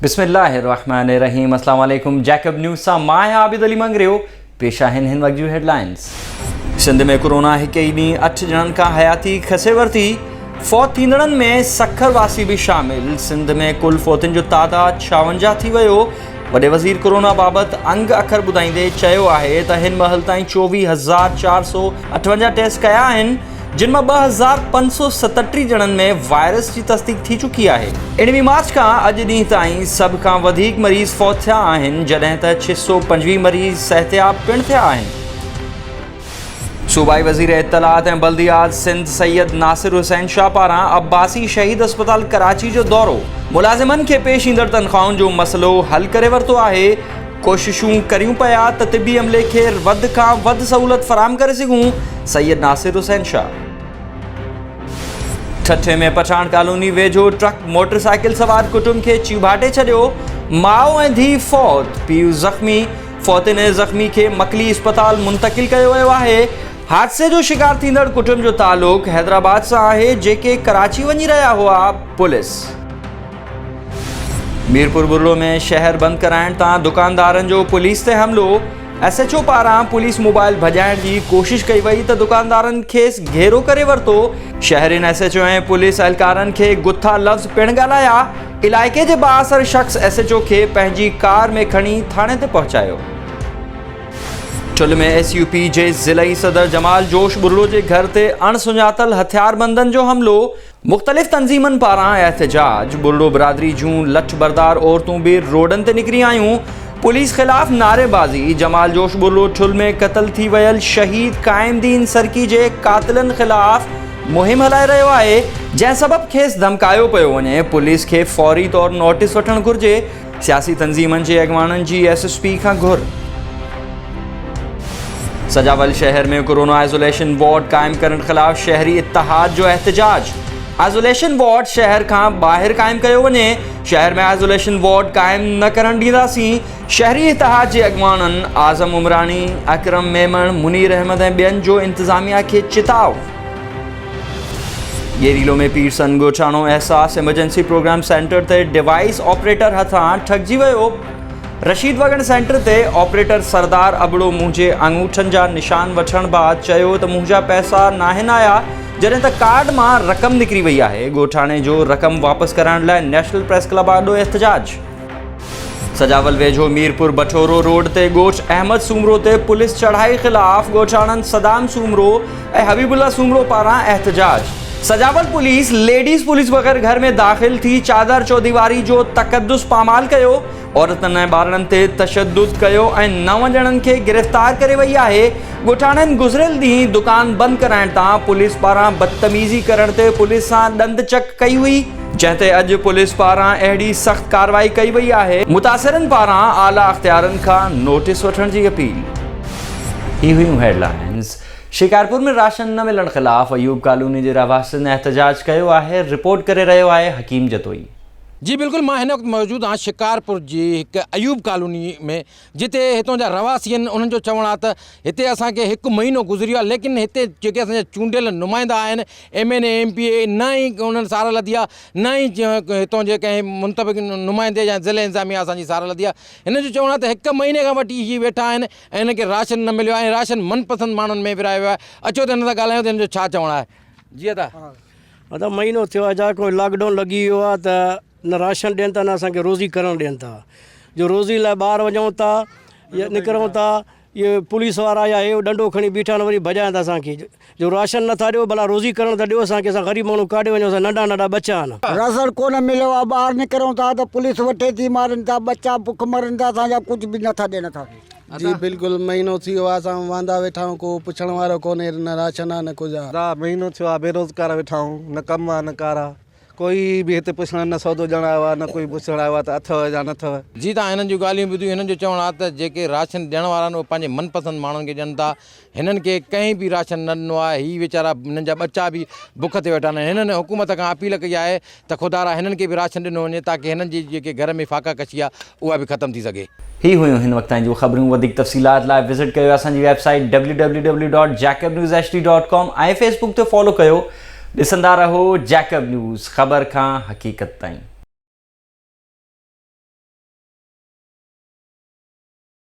बिस्मिल्लाहिर्रहमानिर्रहीम। अस्सलाम वालेकुम। जैकब न्यूज़ सां मां आहियां आबिद अली मंगरियो। पेश आहिनि हिन वक़्त जूं हेडलाइंस। सिंध में कोरोना हिकु ई ॾींहुं 8 ॼणनि खां हयाती खसे वरिती। फ़ौत थींदड़नि में सखर वासी बि शामिल। सिंध में कुल फ़ौतुनि जो तादादु 56 थी वियो। वॾे वज़ीर कोरोना बाबति अंग अखर ॿुधाईंदे चयो आहे त हिन महिल ताईं 24,458 टेस्ट कया आहिनि, जिन मां 2,537 ॼणनि में वायरस जी तस्दीक थी चुकी आहे। 19 मार्च खां अॼु ॾींहुं ताईं सभ खां वधीक मरीज़ फ़ौत थिया आहिनि, जॾहिं त 625 मरीज़ सिहतयाब पिणु थिया आहिनि। सूबाई वज़ीर इत्तलात ऐं बल्दियात सिंध सैयद नासिर हुसैन शाह पारां अब्बासी शहीद अस्पताल कराची जो दौरो। मुलाज़िमनि खे पेश ईंदड़ तनख़्वाहुनि जो मसइलो हल करे वरितो आहे। कोशिशूं करियूं पिया त तिबी अमले खे वधि खां वधि सहूलियत फ़राहम करे सघूं। सैयद नासिर हुसैन शाह। ठठे में पठान कॉलोनी वेझो ट्रक मोटरसाइकिल सवार कुटुंब खे चिभाटे छॾियो। माउ ऐं धीउ फ़ौत, पीउ ज़ख़्मी। फ़ौतिन ऐं ज़ख़्मी खे मकली अस्पताल मुंतक़िल कयो वियो आहे। हादसे जो शिकार थींदड़ कुटुंब जो तालुक़ हैदराबाद सां आहे, जेके कराची वञी रहिया हुआ। पुलिस। मीरपुर बुर्लो में शहर बंदि कराइण तां दुकानदारनि जो पुलिस ते हमिलो। SHO पारां पुलिस मोबाइल भॼाइण जी कोशिश कई वई त दुकानदारनि खेसि घेरो करे वरितो। शहरीन SHO ऐं पुलिस एहलकारनि खे गुथा लफ़्ज़ पिणु ॻाल्हाया। इलाइक़े जे बाअसर शख़्स SHO खे पंहिंजी कार में खणी थाणे ते पहुचायो। ठुल में SUP जे ज़िलई सदर जमाल जोश बुर्लो जे घर ते अणसुञातल हथियारबंदनि जो हमिलो। मुख़्तलिफ़ तंज़ीमनि पारां एहतजाज। बुर्लो बिरादरी जूं लठ बरदार औरतूं बि रोडनि ते निकिरी आयूं। पुलिस ख़िलाफ़ नारेबाज़ी। जमाल जोश बुर्लो ठुल में क़त्ल थी वियल शहीद क़ाइमदीन सरकी जे क़ातिलनि ख़िलाफ़ मुहिम हलाए रहियो आहे, जंहिं सबबु खेसि धमकायो पियो वञे। पुलिस खे फ़ौरी तौरु नोटिस वठणु घुर्जे। सियासी तंज़ीमनि जे अॻवाननि जी SSP खां घुर। सजावल शहर में कोरोना आइसोलेशन वार्ड क़ाइमु करण ख़िलाफ़ शहरी इत्तिहाद जो एहतजाज। आइसोलेशन वार्ड शहर खां ॿाहिरि क़ाइमु कयो वञे। शहर में आइसोलेशन वार्ड क़ाइमु न करणु ॾींदासीं। शहरी इत्तिहाद जे अॻवाननि आज़म उमरानी, अकरम मेमण, मुनीर अहमद ऐं ॿियनि जो इंतिज़ामिया खे चिताव। येरीलो में पीरसन ॻोठाणो एहसास एमरजेंसी प्रोग्राम सेंटर ते डिवाइस ऑपरेटर हथां ठॻिजी वियो। रशीद वगण सेंटर ते ऑपरेटर सरदार अबड़ो मुंहिंजे अंगूठनि जा निशान वठण बैदि चयो त मुंहिंजा पैसा नाहिनि आया, जॾहिं त कार्ड मां रक़म निकिरी वई आहे। ॻोठाणे जो रक़म वापसि कराइण लाइ नेशनल प्रेस क्लब आॾो एहतजाज। सजावल वेझो मीरपुर बठोरो रोड ते ॻोठ अहमद सूमरो ते पुलिस चढ़ाई ख़िलाफ़ ॻोठाणनि सदाम सूमरो ऐं हबीबुल्ला सूमरो पारां एहतजाज। सजावल पुलिस लेडीज़ पुलिस बग़ैर घर में दाख़िल थी चादर चौदीवारी जो तक़द्दुस पामाल कयो। औरतनि ऐं ॿारनि ते तशद्दुद कयो ऐं 9 ॼणनि खे गिरफ़्तार करे वई आहे। ॻोठाणनि गुज़िरियल ॾींहुं दुकान बंदि कराइण तां पुलिस पारां बदतमीज़ी करण ते पुलिस सां ॾंद चक कई हुई, जंहिं ते अॼु पुलिस पारां अहिड़ी सख़्त कार्रवाई कई वई आहे। मुतासिरनि पारां आला अख़्तियारनि खां नोटिस वठण जी अपील। ही हुयूं हेडलाइंस। शिकारपुर में राशन न मिलण ख़िलाफ़ अयूब कॉलोनी जे रहवासियुनि एहतजाज कयो आहे। रिपोर्ट करे रहियो आहे हकीम जतोई। जी बिल्कुल, मां हिन वक़्तु मौजूदु आहियां शिकारपुर जी हिकु अयूब कॉलोनी में, जिते हितां जा रहवासी आहिनि। उन्हनि जो चवणु आहे त हिते असांखे 1 महीनो गुज़रियो आहे, लेकिन हिते जेके असांजा चूंडियल नुमाइंदा आहिनि MNA MPA न ई उन्हनि सार लधी आहे, न ई हितां जे कंहिं मुंतबिक नुमाइंदे या ज़िले इंतिज़ामिया असांजी सार लधी आहे। हिन जो चवणु आहे त 1 महीने खां वठी इहे वेठा आहिनि ऐं हिनखे राशन न मिलियो आहे ऐं राशन मनपसंदि माण्हुनि में विरायो आहे। अचो त हिन सां ॻाल्हायूं त हिन जो छा चवणु आहे। जीअं त मतिलबु महीनो थियो आहे, जा कोई लॉकडाउन लॻी वियो आहे त न राशन ॾियनि था, न असांखे रोज़ी करणु ॾियनि था। जो रोज़ी लाइ ॿाहिरि वञूं था या निकिरूं था, इहे पुलिस वारा या इहो डंडो खणी बीठा आहिनि, वरी भॼाइनि था असांखे। जो राशन नथा ॾियो, भला रोज़ी करणु था ॾियो असांखे। असां ग़रीब माण्हू काॾे वञूं, असां नंढा नंढा बच्चा आहिनि। राशन कोन मिलियो आहे, ॿाहिरि निकिरूं था त पुलिस वठे थी, मारनि था, बच्चा बुख मरनि था, असांजा कुझु बि नथा ॾियनि असांखे। जी बिल्कुलु, महीनो थी वियो आहे, असां वांदा वेठा आहियूं, को पुछण वारो कोन्हे, न राशन आहे न कुझु आहे। महीनो थियो आहे, बेरोज़गार वेठा आहियूं, न कमु आहे न कार आहे। कोई बि हिते पुछण न सौदो ॼण आयो आहे, न कोई पुछण आयो आहे त अथव या न अथव। जी तव्हां हिननि जूं ॻाल्हियूं ॿुधियूं। हिननि जो चवणु आहे त जेके राशन ॾियण वारा आहिनि उहे पंहिंजे मनपसंदि माण्हुनि खे ॾियनि था। हिननि खे कंहिं बि राशन न ॾिनो आहे। हीअ वीचारा हिननि जा बच्चा बि बुख ते वेठा आहिनि। हिननि हुकूमत खां अपील कई आहे त ख़ुदारा हिननि खे बि राशन ॾिनो वञे, ताकी हिननि जी जेके घर में फाका कशी आहे उहा बि ख़तमु थी सघे। ही हुयूं हिन वक़्त जूं ख़बरूं। वधीक तफ़सीलात लाइ विज़िट कयो असांजी वेबसाइट www.jacobnewshd.com ऐं फेसबुक ते फॉलो कयो। ॾिसंदा रहो जैकब न्यूज़, ख़बर खां हक़ीक़त ताईं।